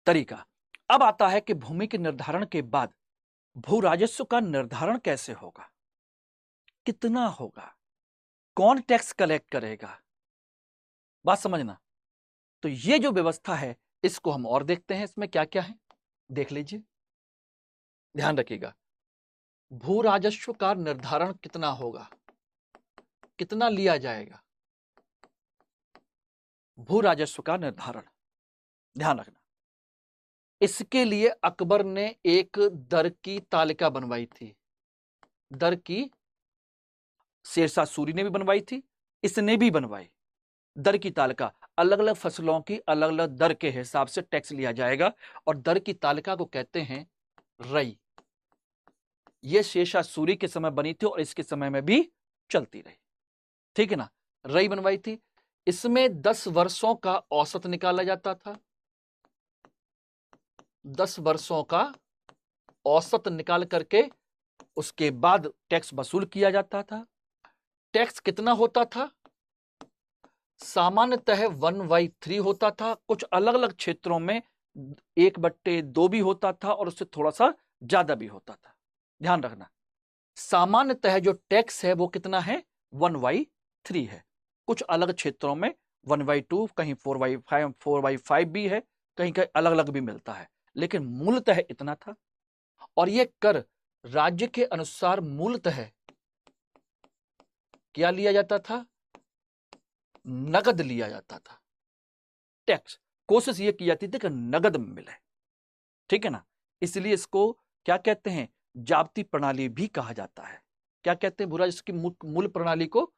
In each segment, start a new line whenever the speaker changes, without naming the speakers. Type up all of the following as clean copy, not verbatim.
तरीका। अब आता है कि भूमि के निर्धारण के बाद भू राजस्व का निर्धारण कैसे होगा, कितना होगा, कौन टैक्स कलेक्ट करेगा। बात समझना। तो ये जो व्यवस्था है इसको हम और देखते हैं, इसमें क्या क्या है देख लीजिए, ध्यान रखिएगा। भू राजस्व का निर्धारण कितना होगा, कितना लिया जाएगा, भू राजस्व का निर्धारण, ध्यान रखना। इसके लिए अकबर ने एक दर की तालिका बनवाई थी। दर की शेरशाह सूरी ने भी बनवाई थी, इसने भी बनवाई। दर की तालिका, अलग अलग फसलों की अलग अलग दर के हिसाब से टैक्स लिया जाएगा और दर की तालिका को कहते हैं रई। यह शेरशाह सूरी के समय बनी थी और इसके समय में भी चलती रही, ठीक है ना। रई बनवाई थी। इसमें 10 वर्षों का औसत निकाला जाता था। 10 वर्षों का औसत निकाल करके उसके बाद टैक्स वसूल किया जाता था। टैक्स कितना होता था, सामान्यतः 1/3 होता था। कुछ अलग अलग क्षेत्रों में 1/2 भी होता था और उससे थोड़ा सा ज्यादा भी होता था। ध्यान रखना, सामान्यतः जो टैक्स है वो कितना है, 1/3 है। कुछ अलग क्षेत्रों में 1/2, कहीं 4/5 भी है, कहीं कहीं अलग अलग भी मिलता है, लेकिन मूलतः इतना था। और यह कर राज्य के अनुसार मूलतः क्या लिया जाता था, नगद लिया जाता था। टैक्स कोशिश यह की जाती थी कि नगद मिले, ठीक है ना। इसलिए इसको क्या कहते हैं, जाब्ती प्रणाली भी कहा जाता है। क्या कहते हैं, बुरा इसकी मूल प्रणाली को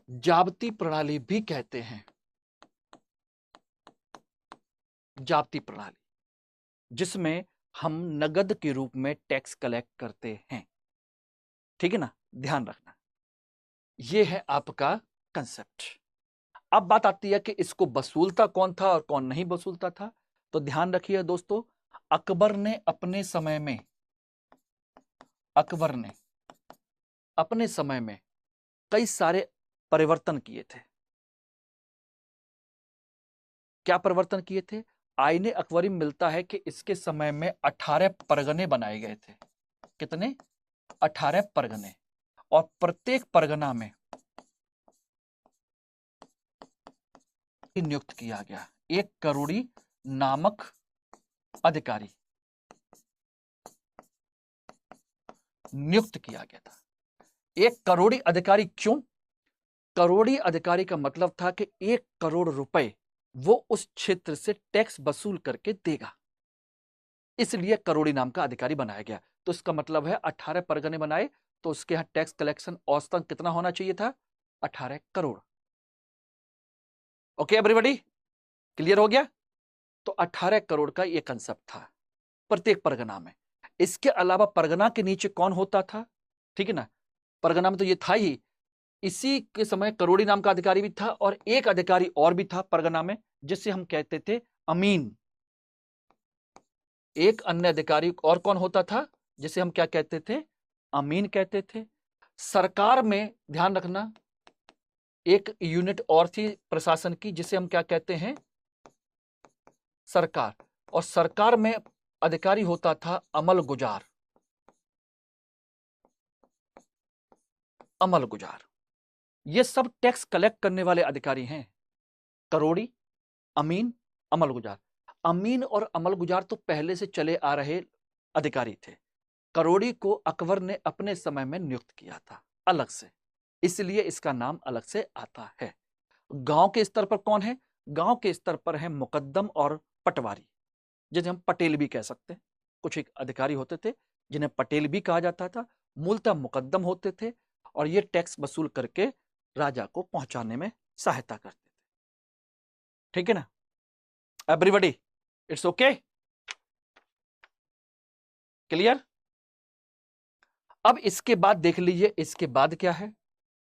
जाब्ती प्रणाली भी कहते हैं। जाब्ती प्रणाली, जिसमें हम नगद के रूप में टैक्स कलेक्ट करते हैं, ठीक है ना। ध्यान रखना, यह है आपका कंसेप्ट। अब बात आती है कि इसको वसूलता कौन था और कौन नहीं वसूलता था। तो ध्यान रखिए दोस्तों, अकबर ने अपने समय में कई सारे परिवर्तन किए थे। क्या परिवर्तन किए थे, आईने अकबरी में मिलता है कि इसके समय में 18 परगने बनाए गए थे। कितने, 18 परगने। और प्रत्येक परगना में नियुक्त किया गया एक करोड़ी नामक अधिकारी, नियुक्त किया गया था। एक करोड़ी अधिकारी क्यों, करोड़ी अधिकारी का मतलब था कि 1 करोड़ रुपए वो उस क्षेत्र से टैक्स वसूल करके देगा, इसलिए करोड़ी नाम का अधिकारी बनाया गया। तो इसका मतलब है 18 परगने बनाए तो उसके यहां टैक्स कलेक्शन औसतन कितना होना चाहिए था, 18 करोड़। ओके एवरीबॉडी, क्लियर हो गया। तो 18 करोड़ का यह कंसेप्ट था प्रत्येक परगना में। इसके अलावा परगना के नीचे कौन होता था, ठीक है ना। परगना में तो ये था ही, इसी के समय करोड़ी नाम का अधिकारी भी था और एक अधिकारी और भी था परगना में, जिसे हम कहते थे अमीन। एक अन्य अधिकारी और कौन होता था, जिसे हम क्या कहते थे, अमीन कहते थे। सरकार में ध्यान रखना एक यूनिट और थी प्रशासन की, जिसे हम क्या कहते हैं, सरकार। और सरकार में अधिकारी होता था अमल गुजार। अमल गुजार, ये सब टैक्स कलेक्ट करने वाले अधिकारी हैं। करोड़ी, अमीन, अमल गुजार। अमीन और अमल गुजार तो पहले से चले आ रहे अधिकारी थे। करोड़ी को अकबर ने अपने समय में नियुक्त किया था अलग से, इसलिए इसका नाम अलग से आता है। गांव के स्तर पर कौन है, गांव के स्तर पर है मुकद्दम और पटवारी, जिन्हें हम पटेल भी कह सकते हैं। कुछ एक अधिकारी होते थे जिन्हें पटेल भी कहा जाता था, मूलतः मुकद्दम होते थे और ये टैक्स वसूल करके राजा को पहुंचाने में सहायता करते थे, ठीक है ना एवरीबॉडी, इट्स ओके, क्लियर। अब इसके बाद देख लीजिए, इसके बाद क्या है।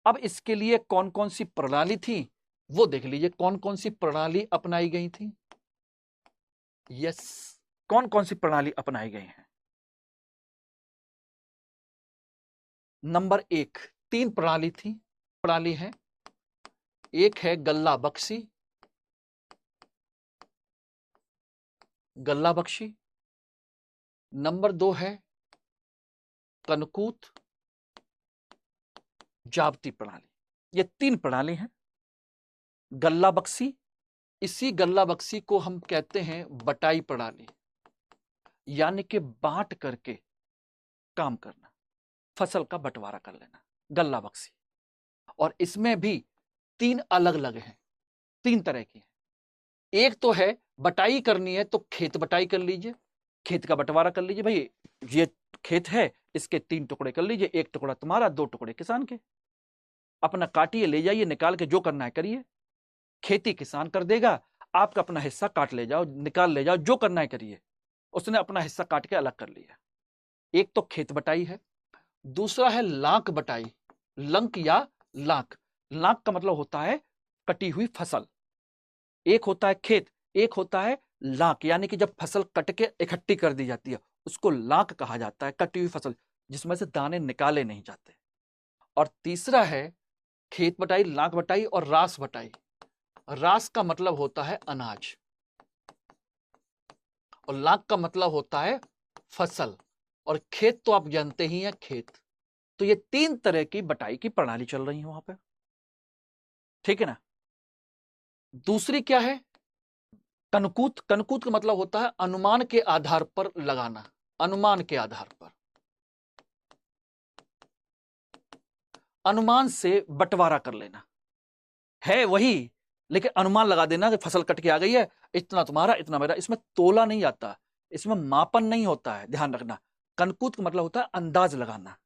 अब इसके लिए कौन कौन सी प्रणाली थी वो देख लीजिए, कौन कौन सी प्रणाली अपनाई गई थी। यस, कौन कौन सी प्रणाली अपनाई गई हैं। नंबर 1, 3 प्रणाली थी, प्रणाली है। एक है गल्ला बख्शी, गल्ला बख्शी, नंबर 2 है कनकूत जाब्ती प्रणाली। ये 3 प्रणाली हैं। गल्ला बख्शी, इसी गल्ला बख्शी को हम कहते हैं बटाई प्रणाली, यानी कि बांट करके काम करना, फसल का बंटवारा कर लेना, गल्ला बख्शी। और इसमें भी 3 अलग अलग हैं, 3 तरह की हैं। एक तो है बटाई करनी है तो खेत बटाई कर लीजिए, खेत का बंटवारा कर लीजिए, भाई ये खेत है, इसके 3 टुकड़े कर लीजिए, 1 टुकड़ा तुम्हारा, 2 टुकड़े किसान के, अपना काटिए, ले जाइए, निकाल के जो करना है करिए। खेती किसान कर देगा, आपका अपना हिस्सा काट ले जाओ, निकाल ले जाओ, जो करना है करिए। उसने अपना हिस्सा काट के अलग कर लिया। एक तो खेत बटाई है। दूसरा है लांक बटाई, लंक या लांक। लांक का मतलब होता है कटी हुई फसल। एक होता है खेत, एक होता है लांक, यानी कि जब फसल कट के इकट्ठी कर दी जाती है उसको लांक कहा जाता है, कटी हुई फसल जिसमें से दाने निकाले नहीं जाते। और तीसरा है खेत बटाई, लांक बटाई और रास बटाई। रास का मतलब होता है अनाज और लांक का मतलब होता है फसल, और खेत तो आप जानते ही हैं, खेत। तो ये 3 तरह की बटाई की प्रणाली चल रही है वहां पर, ठीक है ना। दूसरी क्या है, कनकूत। कनकूत का मतलब होता है अनुमान के आधार पर लगाना, अनुमान के आधार पर, अनुमान से बंटवारा कर लेना है वही, लेकिन अनुमान लगा देना कि फसल कट के आ गई है, इतना तुम्हारा इतना मेरा। इसमें तोला नहीं आता, इसमें मापन नहीं होता है, ध्यान रखना। कनकूत का मतलब होता है अंदाज लगाना,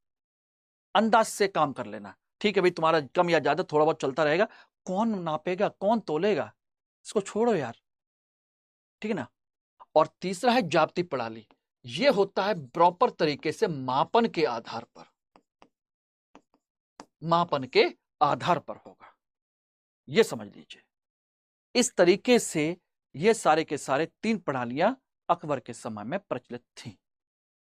अंदाज से काम कर लेना। ठीक है भाई, तुम्हारा कम या ज्यादा थोड़ा बहुत चलता रहेगा, कौन नापेगा, कौन तोलेगा, इसको छोड़ो यार, ठीक है ना। और तीसरा है जाप्ती प्रणाली। यह होता है प्रॉपर तरीके से मापन के आधार पर, मापन के आधार पर होगा, यह समझ लीजिए। इस तरीके से ये सारे के सारे 3 प्रणालियां अकबर के समय में प्रचलित थीं।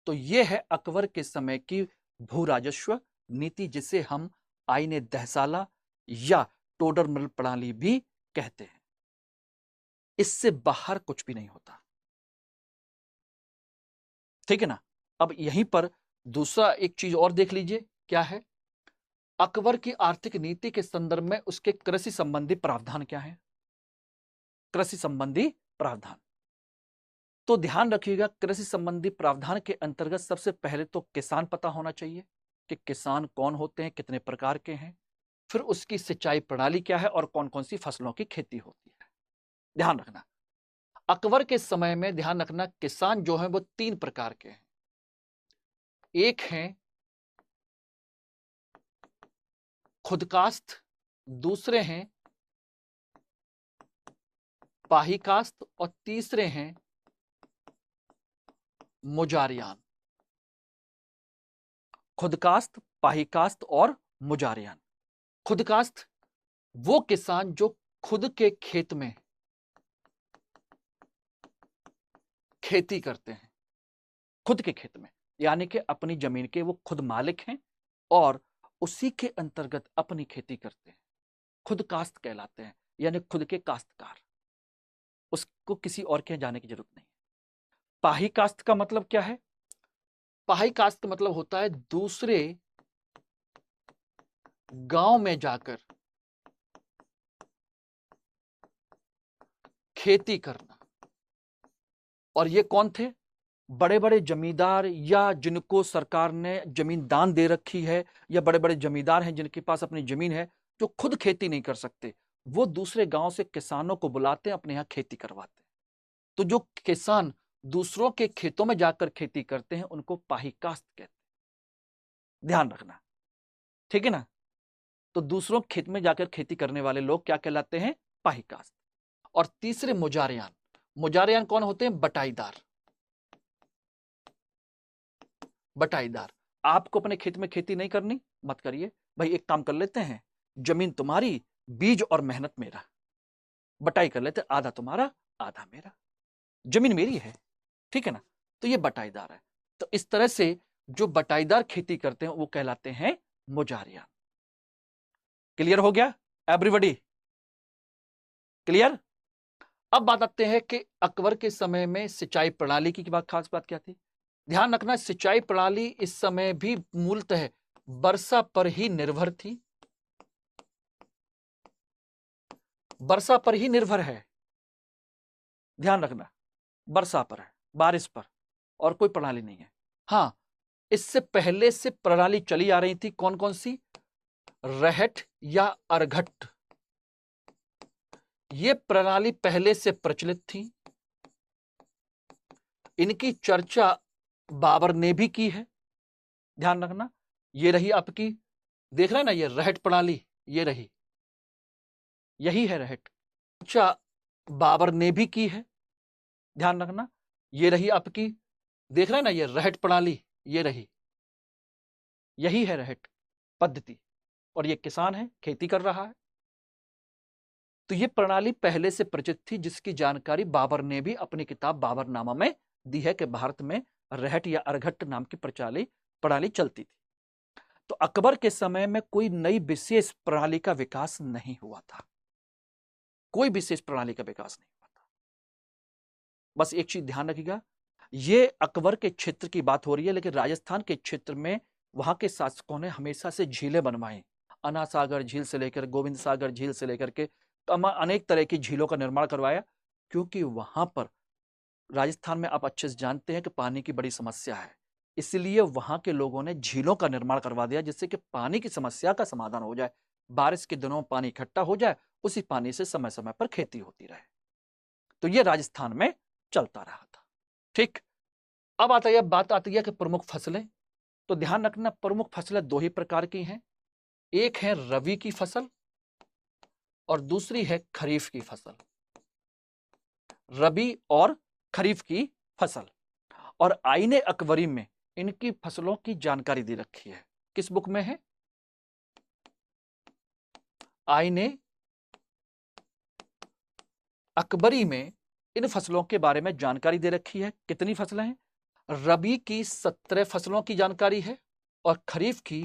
तो यह है अकबर के समय की भू राजस्व नीति, जिसे हम आईने दहसाला या टोडरमल प्रणाली भी कहते हैं। इससे बाहर कुछ भी नहीं होता, ठीक है ना। अब यहीं पर दूसरा एक चीज और देख लीजिए, क्या है अकबर की आर्थिक नीति के संदर्भ में उसके कृषि संबंधी प्रावधान क्या है। कृषि संबंधी प्रावधान, तो ध्यान रखिएगा, कृषि संबंधी प्रावधान के अंतर्गत सबसे पहले तो किसान पता होना चाहिए कि किसान कौन होते हैं, कितने प्रकार के हैं, फिर उसकी सिंचाई प्रणाली क्या है और कौन कौन सी फसलों की खेती होती है। ध्यान रखना, अकबर के समय में ध्यान रखना, किसान जो है वो 3 प्रकार के हैं। एक हैं खुदकास्त, दूसरे हैं पाहीकास्त और तीसरे हैं मुजारियान। खुदकास्त, पाहीकास्त और मुजारियान। खुदकास्त वो किसान जो खुद के खेत में खेती करते हैं, खुद के खेत में, यानी कि अपनी जमीन के वो खुद मालिक हैं और उसी के अंतर्गत अपनी खेती करते हैं, खुद काश्त कहलाते हैं, यानी खुद के काश्तकार, उसको किसी और के जाने की जरूरत नहीं। पाही काश्त का मतलब क्या है, पाही काश्त का मतलब होता है दूसरे गांव में जाकर खेती करना। और ये कौन थे, बड़े बड़े जमींदार या जिनको सरकार ने जमीन दान दे रखी है, या बड़े बड़े जमींदार हैं जिनके पास अपनी जमीन है, जो खुद खेती नहीं कर सकते, वो दूसरे गांव से किसानों को बुलाते हैं, अपने यहां खेती करवाते हैं। तो जो किसान दूसरों के खेतों में जाकर खेती करते हैं उनको पाहीकास्त कहते हैं, ध्यान रखना, ठीक है ना। तो दूसरों के खेत में जाकर खेती करने वाले लोग क्या कहलाते हैं, पाहीकास्त। और तीसरे मुजारियान। मुजारियान कौन होते हैं, बटाईदार। बटाईदार, आपको अपने खेत में खेती नहीं करनी, मत करिए भाई, एक काम कर लेते हैं, जमीन तुम्हारी, बीज और मेहनत मेरा, बटाई कर लेते, आधा तुम्हारा आधा मेरा, जमीन मेरी है, ठीक है ना। तो ये बटाईदार है। तो इस तरह से जो बटाईदार खेती करते हैं वो कहलाते हैं मुजारियान। क्लियर हो गया एवरीबॉडी, क्लियर। अब बात आते हैं कि अकबर के समय में सिंचाई प्रणाली की खास बात क्या थी। ध्यान रखना, सिंचाई प्रणाली इस समय भी मूलतः वर्षा पर ही निर्भर थी, वर्षा पर ही निर्भर है। ध्यान रखना, वर्षा पर है, बारिश पर, और कोई प्रणाली नहीं है। हां, इससे पहले से प्रणाली चली आ रही थी, कौन कौन सी? रहट या अरघट, ये प्रणाली पहले से प्रचलित थी। इनकी चर्चा बाबर ने भी की है। ध्यान रखना, ये रही आपकी, देख रहे हैं ना, ये रहट प्रणाली, ये रही, यही है रहट। चर्चा बाबर ने भी की है। ध्यान रखना, ये रही आपकी, देख रहे हैं ना, ये रहट प्रणाली, ये रही, यही है रहट पद्धति। और ये किसान है, खेती कर रहा है। तो ये प्रणाली पहले से प्रचलित थी, जिसकी जानकारी बाबर ने भी अपनी किताब बाबरनामा में दी है कि भारत में रहट या अरघट नाम की प्रणाली चलती थी। तो अकबर के समय में कोई नई विशेष प्रणाली का विकास नहीं हुआ था, कोई विशेष प्रणाली का विकास नहीं हुआ था। बस एक चीज ध्यान रखिएगा, ये अकबर के क्षेत्र की बात हो रही है, लेकिन राजस्थान के क्षेत्र में वहां के शासकों ने हमेशा से झीलें बनवाई, अन्ना सागर झील से लेकर गोविंद सागर झील से लेकर के अनेक तरह की झीलों का निर्माण करवाया, क्योंकि वहां पर राजस्थान में आप अच्छे से जानते हैं कि पानी की बड़ी समस्या है। इसलिए वहां के लोगों ने झीलों का निर्माण करवा दिया, जिससे कि पानी की समस्या का समाधान हो जाए, बारिश के दिनों में पानी इकट्ठा हो जाए, उसी पानी से समय समय पर खेती होती रहे। तो यह राजस्थान में चलता रहा था। ठीक, अब बात आती है कि प्रमुख फसलें। तो ध्यान रखना, प्रमुख फसलें दो ही प्रकार की हैं, एक है रबी की फसल और दूसरी है खरीफ की फसल। रबी और खरीफ की फसल। और आईने अकबरी में इनकी फसलों की जानकारी दे रखी है। किस बुक में है? आईने अकबरी में इन फसलों के बारे में जानकारी दे रखी है। कितनी फसलें हैं? रबी की 17 फसलों की जानकारी है और खरीफ की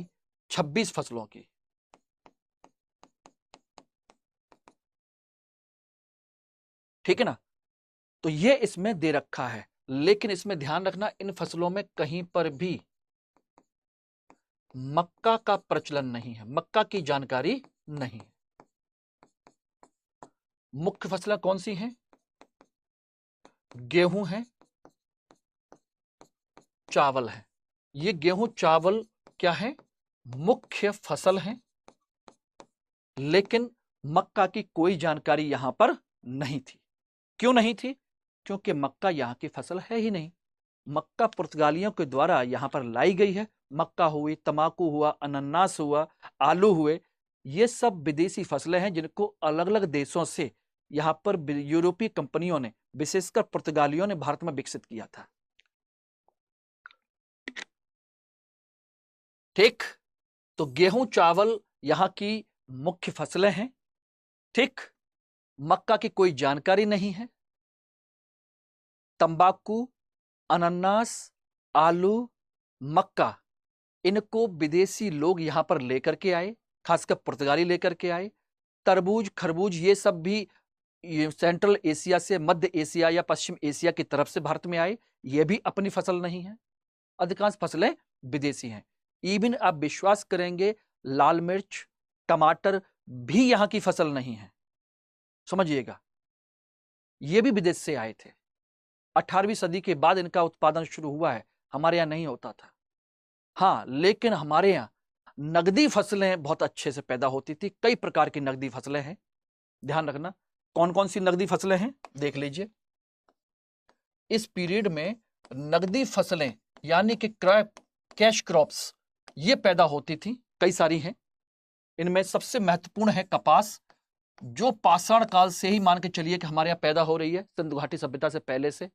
26 फसलों की। ठीक है ना? तो ये इसमें दे रखा है, लेकिन इसमें ध्यान रखना, इन फसलों में कहीं पर भी मक्का का प्रचलन नहीं है, मक्का की जानकारी नहीं है। मुख्य फसलें कौन सी हैं? गेहूं है, चावल है। ये गेहूं चावल क्या है? मुख्य फसल है, लेकिन मक्का की कोई जानकारी यहां पर नहीं थी। क्यों नहीं थी? क्योंकि मक्का यहां की फसल है ही नहीं। मक्का पुर्तगालियों के द्वारा यहां पर लाई गई है। मक्का हुई, तमाकू हुआ, अनानास हुआ, आलू हुए, ये सब विदेशी फसलें हैं, जिनको अलग अलग देशों से यहां पर यूरोपीय कंपनियों ने, विशेषकर पुर्तगालियों ने भारत में विकसित किया था। ठीक, तो गेहूं चावल यहां की मुख्य फसलें हैं। ठीक, मक्का की कोई जानकारी नहीं है। तंबाकू, अनानास, आलू, मक्का, इनको विदेशी लोग यहां पर लेकर के आए, खासकर पुर्तगाली लेकर के आए। तरबूज, खरबूज, ये सब भी सेंट्रल एशिया से, मध्य एशिया या पश्चिम एशिया की तरफ से भारत में आए, ये भी अपनी फसल नहीं है। अधिकांश फसलें विदेशी हैं। इवन आप विश्वास करेंगे, लाल मिर्च, टमाटर भी यहां की फसल नहीं है। समझिएगा, ये भी विदेश से आए थे। 18वीं सदी के बाद इनका उत्पादन शुरू हुआ है, हमारे यहां नहीं होता था। हाँ, लेकिन हमारे यहां नगदी फसलें बहुत अच्छे से पैदा होती थी। कई प्रकार की नगदी फसलें हैं। ध्यान रखना, कौन कौन सी नगदी फसलें हैं देख लीजिए। इस पीरियड में नगदी फसलें यानी कि कैश क्रॉप्स, ये पैदा होती थी, कई सारी हैं। इनमें सबसे महत्वपूर्ण है कपास, जो पाषाण काल से ही मान के चलिए कि हमारे यहां पैदा हो रही है, सिंधु घाटी सभ्यता से पहले से।